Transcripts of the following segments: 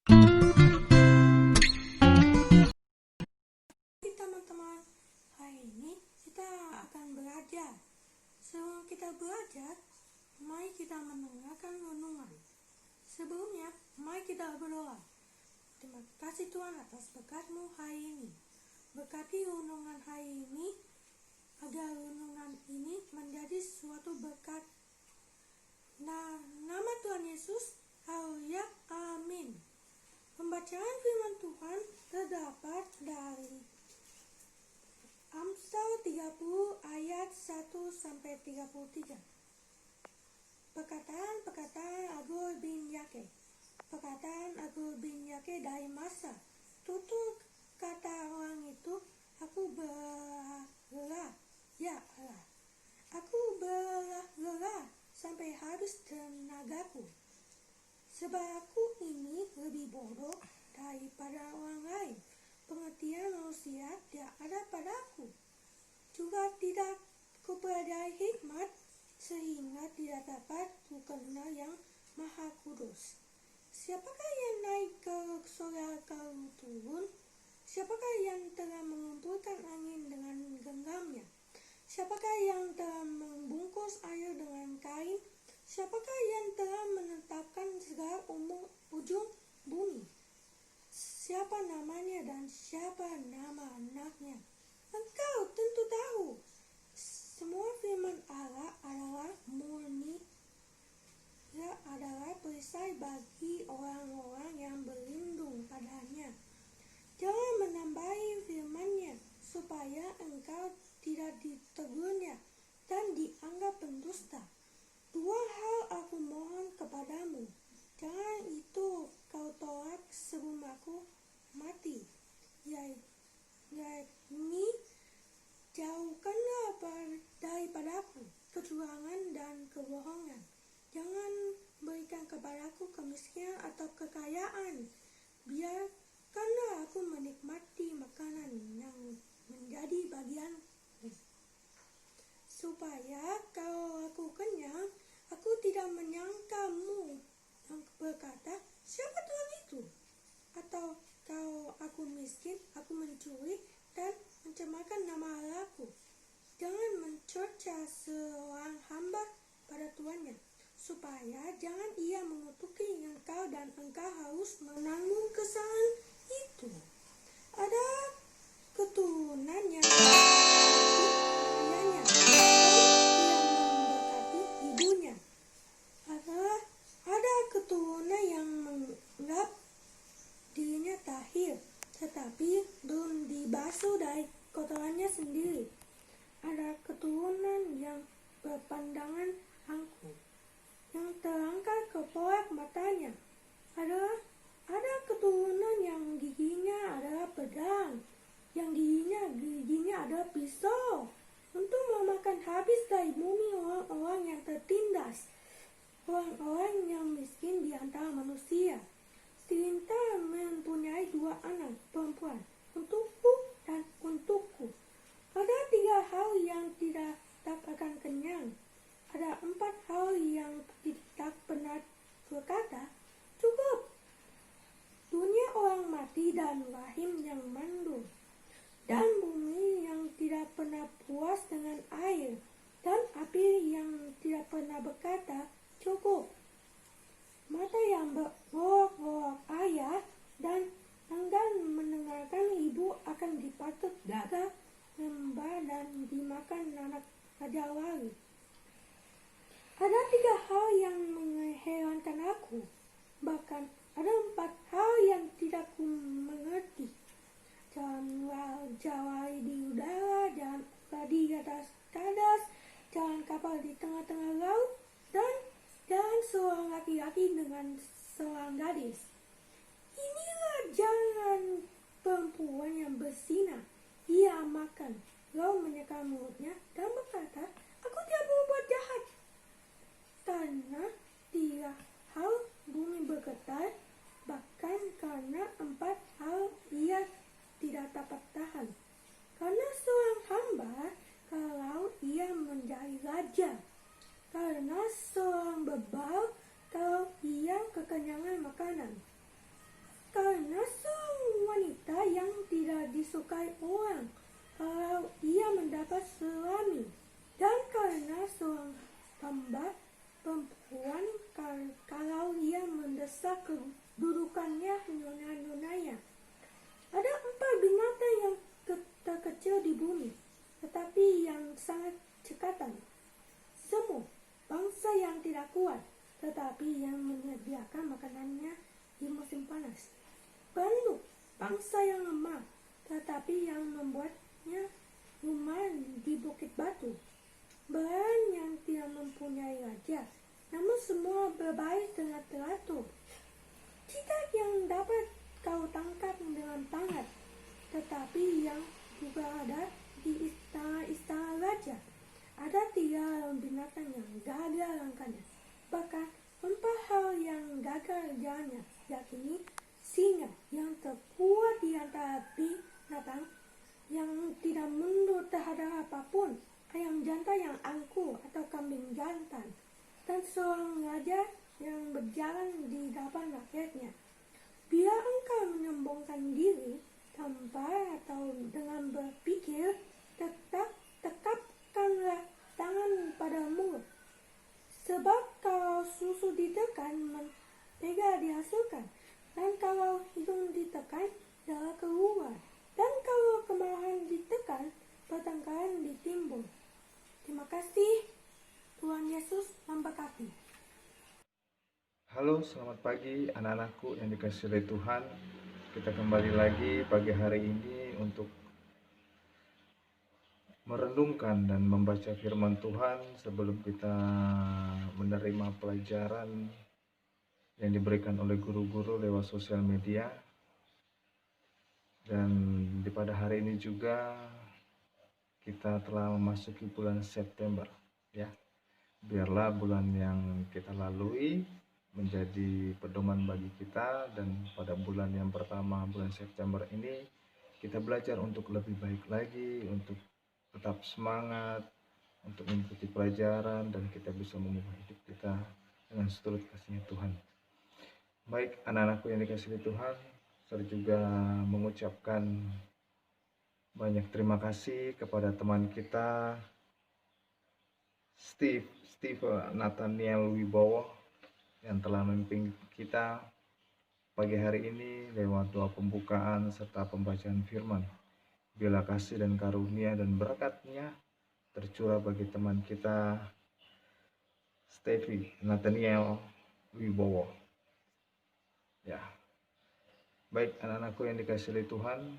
Hai teman-teman, hari ini kita akan belajar. Sebelum kita belajar, mari kita mendengarkan renungan. Sebelumnya, mari kita berdoa. Terima kasih Tuhan atas berkat-Mu hari ini. Berkati renungan hari ini, agar renungan ini menjadi suatu berkat. Nah, nama Tuhan Yesus, haleluya, amin. Pembacaan firman Tuhan terdapat dari Amsal 30 ayat 1-33. Perkataan Agur bin Yakeh. Perkataan Agur bin Yakeh dari Masa. Tutur kata orang itu, aku berlelah, ya Allah. Aku berlelah sampai habis tenagaku. Sebab aku ini lebih bodoh daripada orang lain. Pengertian manusia tidak ada padaku. Juga tidak kupelajari hikmat, sehingga tidak dapat kukenal yang maha kudus. Siapakah yang naik ke surga lalu turun? Siapakah yang telah mengumpulkan angin dengan genggamnya? Siapakah yang telah membungkus air dengan kain? Siapakah yang telah menetapkan segala ujung bumi? Siapa namanya dan siapa nama anaknya? Engkau tentu tahu. Semua firman Allah adalah murni, ia adalah perisai bagi orang-orang yang berlindung padanya. Jangan menambahi firman-Nya, supaya engkau tidak ditegurnya dan dianggap pendusta. Dua hal aku mohon kepadamu, jangan itu kau tolak sebelum aku mati, yakni jauhkanlah daripadaku kecurangan dan kebohongan. Jangan berikan kepadaku kemiskinan atau kekayaan. Biarkanlah aku menikmati makanan yang menjadi bagianku, supaya kalau aku kenyang, aku tidak menyangkamu yang berkata, siapa Tuhan itu? Atau kalau aku miskin, aku mencuri dan mencemarkan nama Allahku. Jangan mencerca seorang hamba pada tuannya, supaya jangan ia mengutuki engkau dan engkau harus menanggung kesalahan itu. Ada keturunan yang ayahnya dan memberkati ibunya. Ada keturunan yang menganggap dirinya tahir, tetapi belum dibasuh dari kotorannya sendiri. Ada keturunan yang berpandangan angkuh, yang terangkat ke porak matanya. Ada keturunan yang giginya adalah pedang, yang giginya adalah pisau, untuk memakan habis dari bumi orang-orang yang tertindas, orang-orang yang miskin di antara manusia. Sinta mempunyai 2 anak perempuan, untukku dan untukku. Ada 3 hal yang tidak akan kenyang. Ada 4 hal yang tidak pernah berkata, cukup. Dunia orang mati dan rahim yang mandul, dan bumi yang tidak pernah puas dengan air, dan api yang tidak pernah berkata, cukup. Mata yang bergolak-golak ayah dan enggan mendengarkan ibu akan dipatuk gagah lembah dan dimakan anak raja wali. Ada 3 hal yang mengherankan aku, bahkan ada 4 hal yang tidak ku mengerti. Jalan jawari di udara, jalan ular di atas kadas, jalan kapal di tengah-tengah laut, dan jalan seorang laki-laki dengan seorang gadis. Inilah jalan perempuan yang berzina. Ia makan, lalu menyeka mulutnya dan berkata, aku tidak berbuat jahat. Karena 3 hal bumi bergetar, bahkan karena 4 hal ia tidak dapat tahan. Karena seorang hamba, kalau ia menjadi raja. Karena seorang bebal, kalau ia kekenyangan makanan. karena seorang wanita yang tidak disukai orang kalau ia mendapat suami, dan karena seorang hamba perempuan kalau ia mendesak kedudukannya nyonya-nyonyanya. Ada 4 binatang yang terkecil di bumi, tetapi yang sangat cekatan. Semut, bangsa yang tidak kuat, tetapi yang menyediakan makanannya di musim panas. Banduk, bangsa yang lemah, tetapi yang membuatnya rumah di bukit batu. Beran yang tidak mempunyai raja, namun semua berbaris dengan teratur. Cicak yang dapat kau tangkap dengan tangan, tetapi yang juga ada di istana raja. Ada 3 binatang yang gagal langkahnya, bahkan 4 hal yang gagal jalannya, yakni singa yang terkuat di antara binatang yang tidak mundur terhadap apapun, ayam jantan yang angkuh atau kambing jantan, dan seorang raja yang berjalan di depan rakyatnya. Bila engkau menyombongkan diri tanpa atau dengan berpikir, tekapkanlah tangan pada mulut. Sebab kalau susu ditekan, mentega dihasilkan, dan kalau hidung ditekan, darah keluar, dan kalau kemarahan ditekan, pertengkaran ditimbul. Terima kasih. Tuhan Yesus memberkati. Halo, selamat pagi anak-anakku yang dikasihi oleh Tuhan. Kita kembali lagi pagi hari ini untuk merenungkan dan membaca firman Tuhan sebelum kita menerima pelajaran yang diberikan oleh guru-guru lewat sosial media. Dan pada hari ini juga kita telah memasuki bulan September, ya. Biarlah bulan yang kita lalui menjadi pedoman bagi kita, dan pada bulan yang pertama, bulan September ini, kita belajar untuk lebih baik lagi, untuk tetap semangat, untuk mengikuti pelajaran, dan kita bisa mengubah hidup kita dengan seturut kasih-Nya Tuhan. Baik anak-anakku yang dikasihi Tuhan, saya juga mengucapkan banyak terima kasih kepada teman kita Steve Nathaniel Wibowo yang telah memimpin kita pagi hari ini lewat doa pembukaan serta pembacaan firman. Biarlah kasih dan karunia dan berkat-Nya tercurah bagi teman kita Steve Nathaniel Wibowo. Ya. Baik anak-anakku yang dikasihi Tuhan,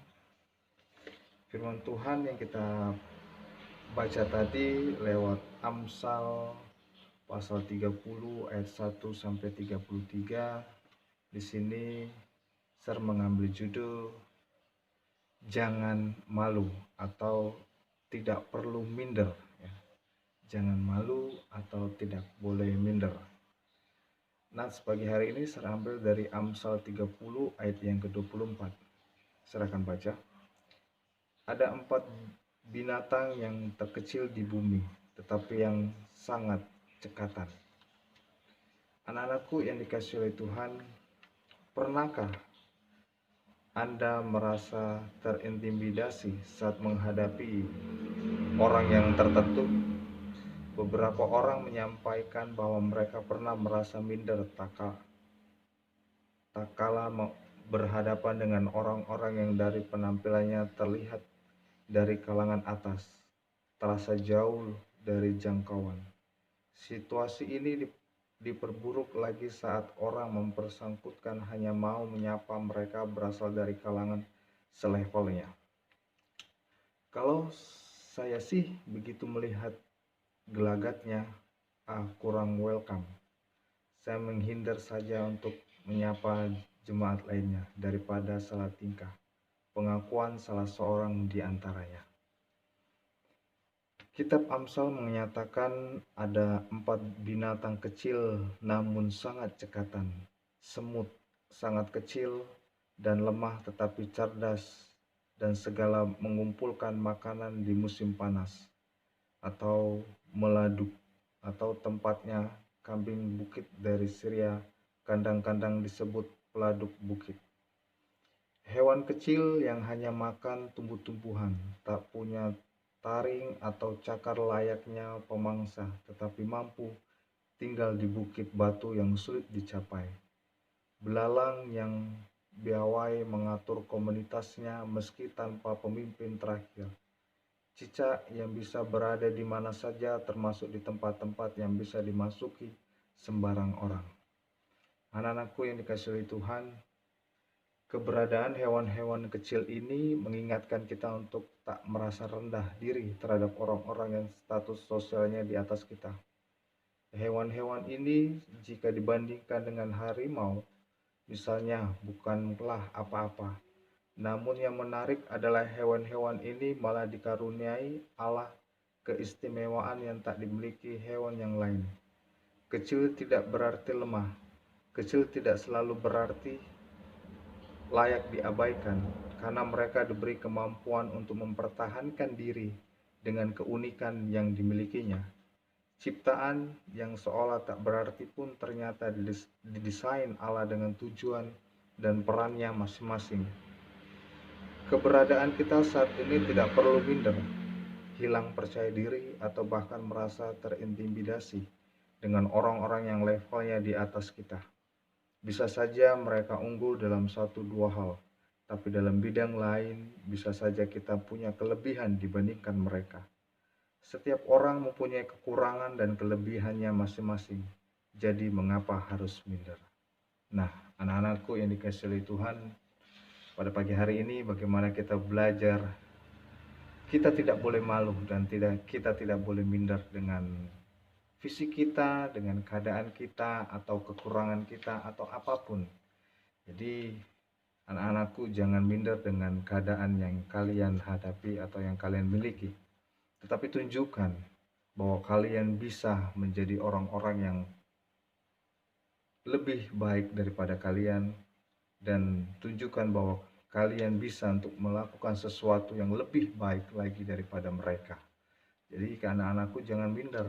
firman Tuhan yang kita baca tadi lewat Amsal pasal 30 ayat 1 sampai 33. Di sini saya mengambil judul Jangan Malu atau Tidak Perlu Minder, ya. Jangan malu atau tidak boleh minder. Nah, pagi hari ini saya ambil dari Amsal 30 ayat yang ke-24. Saya akan baca. Ada 4 binatang yang terkecil di bumi, tetapi yang sangat cekatan. Anak-anakku yang dikasihi oleh Tuhan, pernahkah Anda merasa terintimidasi saat menghadapi orang yang tertentu? Beberapa orang menyampaikan bahwa mereka pernah merasa minder tak kala berhadapan dengan orang-orang yang dari penampilannya terlihat dari kalangan atas, terasa jauh dari jangkauan. Situasi ini diperburuk lagi saat orang mempersangkutkan hanya mau menyapa mereka berasal dari kalangan selevelnya. Kalau saya sih begitu melihat gelagatnya, kurang welcome. Saya menghindar saja untuk menyapa jemaat lainnya daripada salah tingkah. Pengakuan salah seorang di antaranya. Kitab Amsal menyatakan ada 4 binatang kecil namun sangat cekatan. Semut sangat kecil dan lemah tetapi cerdas, dan segala mengumpulkan makanan di musim panas, atau meladuk, atau tempatnya kambing bukit dari Syria, kandang-kandang disebut peladuk bukit. Hewan kecil yang hanya makan tumbuh-tumbuhan, tak punya taring atau cakar layaknya pemangsa, tetapi mampu tinggal di bukit batu yang sulit dicapai. Belalang yang piawai mengatur komunitasnya meski tanpa pemimpin terakhir. Cicak yang bisa berada di mana saja, termasuk di tempat-tempat yang bisa dimasuki sembarang orang. Anak-anakku yang dikasihi Tuhan, keberadaan hewan-hewan kecil ini mengingatkan kita untuk tak merasa rendah diri terhadap orang-orang yang status sosialnya di atas kita. Hewan-hewan ini jika dibandingkan dengan harimau, misalnya, bukanlah apa-apa. Namun yang menarik adalah hewan-hewan ini malah dikaruniai Allah keistimewaan yang tak dimiliki hewan yang lain. Kecil tidak berarti lemah. Kecil tidak selalu berarti layak diabaikan, karena mereka diberi kemampuan untuk mempertahankan diri dengan keunikan yang dimilikinya. Ciptaan yang seolah tak berarti pun ternyata didesain Allah dengan tujuan dan perannya masing-masing. Keberadaan kita saat ini tidak perlu minder, hilang percaya diri, atau bahkan merasa terintimidasi dengan orang-orang yang levelnya di atas kita. Bisa saja mereka unggul dalam satu dua hal, tapi dalam bidang lain bisa saja kita punya kelebihan dibandingkan mereka. Setiap orang mempunyai kekurangan dan kelebihannya masing-masing. Jadi mengapa harus minder? Nah, anak-anakku yang dikasihi Tuhan, pada pagi hari ini bagaimana kita belajar, kita tidak boleh malu dan kita tidak boleh minder dengan fisik kita, dengan keadaan kita, atau kekurangan kita, atau apapun. Jadi anak-anakku, jangan minder dengan keadaan yang kalian hadapi atau yang kalian miliki, tetapi tunjukkan bahwa kalian bisa menjadi orang-orang yang lebih baik daripada kalian, dan tunjukkan bahwa kalian bisa untuk melakukan sesuatu yang lebih baik lagi daripada mereka. Jadi anak-anakku, jangan minder,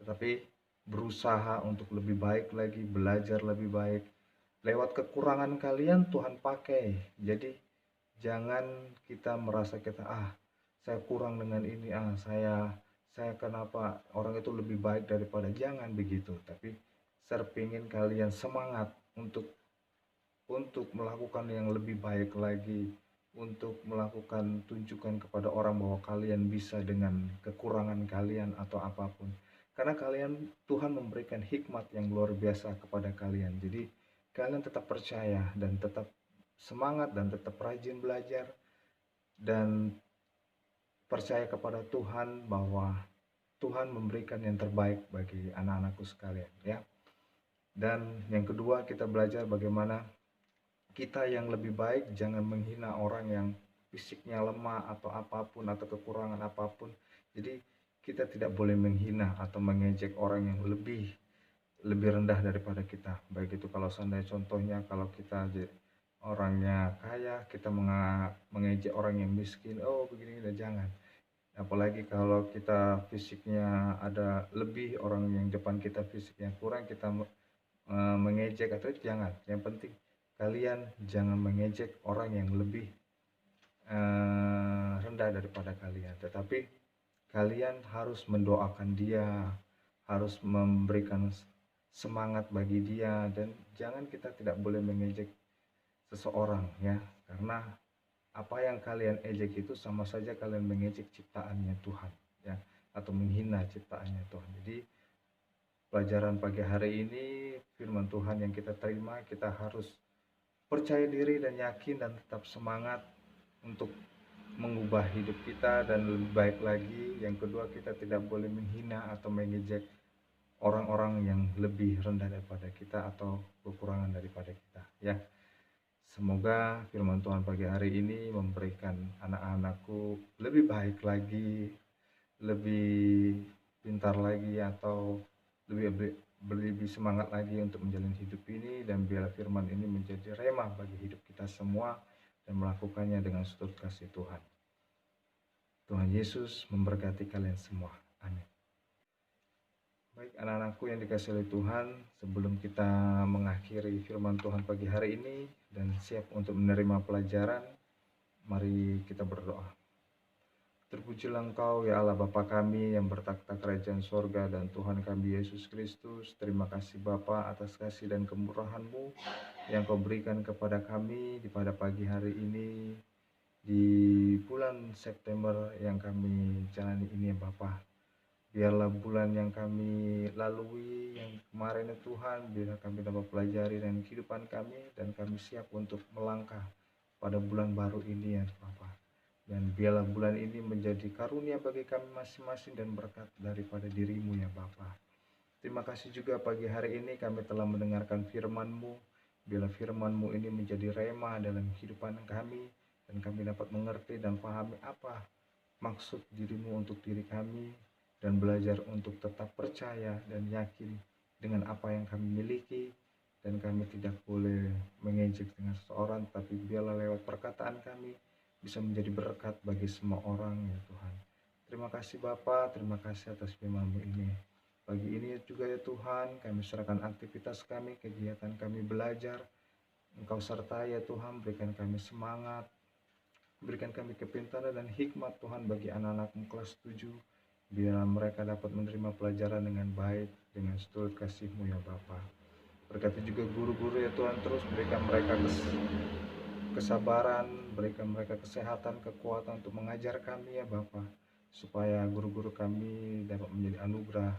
tetapi berusaha untuk lebih baik lagi, belajar lebih baik. Lewat kekurangan kalian Tuhan pakai. Jadi jangan kita merasa kita saya kurang dengan ini, saya kenapa orang itu lebih baik daripada, jangan begitu. Tapi saya ingin kalian semangat untuk melakukan yang lebih baik lagi, untuk melakukan tunjukkan kepada orang bahwa kalian bisa dengan kekurangan kalian atau apapun. Karena Tuhan memberikan hikmat yang luar biasa kepada kalian. Jadi kalian tetap percaya dan tetap semangat dan tetap rajin belajar dan percaya kepada Tuhan bahwa Tuhan memberikan yang terbaik bagi anak-anakku sekalian, ya. Dan yang kedua, kita belajar bagaimana kita yang lebih baik jangan menghina orang yang fisiknya lemah atau apapun, atau kekurangan apapun. Jadi kita tidak boleh menghina atau mengejek orang yang lebih rendah daripada kita. Baik itu kalau seandainya contohnya kalau kita orangnya kaya, kita mengejek orang yang miskin, begini, jangan. Apalagi kalau kita fisiknya ada lebih, orang yang depan kita fisiknya kurang, kita mengejek atau jangan. Yang penting kalian jangan mengejek orang yang lebih rendah daripada kalian, tetapi kalian harus mendoakan dia, harus memberikan semangat bagi dia, dan jangan, kita tidak boleh mengejek seseorang, ya, karena apa yang kalian ejek itu sama saja kalian mengejek ciptaannya Tuhan, ya, atau menghina ciptaannya Tuhan. Jadi pelajaran pagi hari ini, firman Tuhan yang kita terima, kita harus percaya diri dan yakin dan tetap semangat untuk mengubah hidup kita dan lebih baik lagi. Yang kedua, kita tidak boleh menghina atau mengejek orang-orang yang lebih rendah daripada kita atau kekurangan daripada kita, ya. Semoga firman Tuhan pagi hari ini memberikan anak-anakku lebih baik lagi, lebih pintar lagi, atau lebih semangat lagi untuk menjalani hidup ini, dan biarlah firman ini menjadi remah bagi hidup kita semua dan melakukannya dengan seturut kasih Tuhan. Tuhan Yesus memberkati kalian semua. Amin. Baik, anak-anakku yang dikasihi oleh Tuhan, sebelum kita mengakhiri firman Tuhan pagi hari ini dan siap untuk menerima pelajaran, mari kita berdoa. Terpujilah Engkau, ya Allah Bapa kami yang bertakhta kerajaan sorga dan Tuhan kami Yesus Kristus. Terima kasih Bapa atas kasih dan kemurahan-Mu yang Kau berikan kepada kami pada pagi hari ini, di bulan September yang kami jalani ini ya Bapa. Biarlah bulan yang kami lalui yang kemarin ya Tuhan, biarlah kami dapat pelajari dan kehidupan kami dan kami siap untuk melangkah pada bulan baru ini ya Bapa. Dan biarlah bulan ini menjadi karunia bagi kami masing-masing dan berkat daripada diri-Mu ya Bapa. Terima kasih juga pagi hari ini kami telah mendengarkan firman-Mu. Biarlah firman-Mu ini menjadi rema dalam kehidupan kami dan kami dapat mengerti dan pahami apa maksud diri-Mu untuk diri kami dan belajar untuk tetap percaya dan yakin dengan apa yang kami miliki, dan kami tidak boleh mengejek dengan seseorang, tapi biarlah lewat perkataan kami bisa menjadi berkat bagi semua orang ya Tuhan. Terima kasih Bapa, terima kasih atas firman-Mu ini. Pagi ini juga ya Tuhan, kami serahkan aktivitas kami, kegiatan kami belajar. Engkau sertai ya Tuhan, berikan kami semangat, berikan kami kepintaran dan hikmat Tuhan bagi anak-anak-Mu kelas 7. Biar mereka dapat menerima pelajaran dengan baik, dengan seturut kasih-Mu ya Bapa. Berkati juga guru-guru ya Tuhan, terus berikan mereka kesabaran, berikan mereka kesehatan, kekuatan untuk mengajar kami ya Bapa, supaya guru-guru kami dapat menjadi anugerah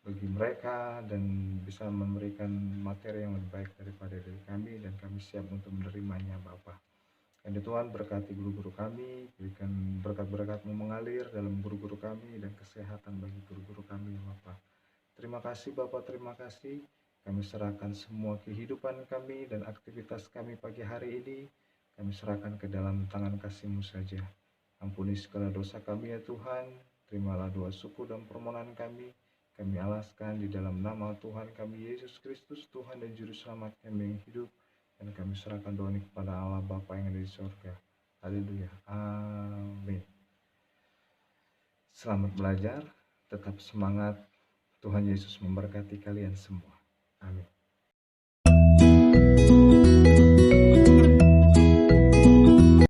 bagi mereka dan bisa memberikan materi yang lebih baik daripada diri kami, dan kami siap untuk menerimanya Bapa. Dan Tuhan berkati guru-guru kami, berikan berkat-berkat-Mu mengalir dalam guru-guru kami dan kesehatan bagi guru-guru kami ya Bapa. Terima kasih Bapa, terima kasih. Kami serahkan semua kehidupan kami dan aktivitas kami pagi hari ini, kami serahkan ke dalam tangan kasih-Mu saja. Ampuni segala dosa kami ya Tuhan, terimalah doa syukur dan permohonan kami. Kami alaskan di dalam nama Tuhan kami Yesus Kristus, Tuhan dan Juru Selamat kami yang hidup. Dan kami serahkan doa ini kepada Allah Bapa yang ada di surga. Haleluya. Amin. Selamat belajar, tetap semangat. Tuhan Yesus memberkati kalian semua. Amin.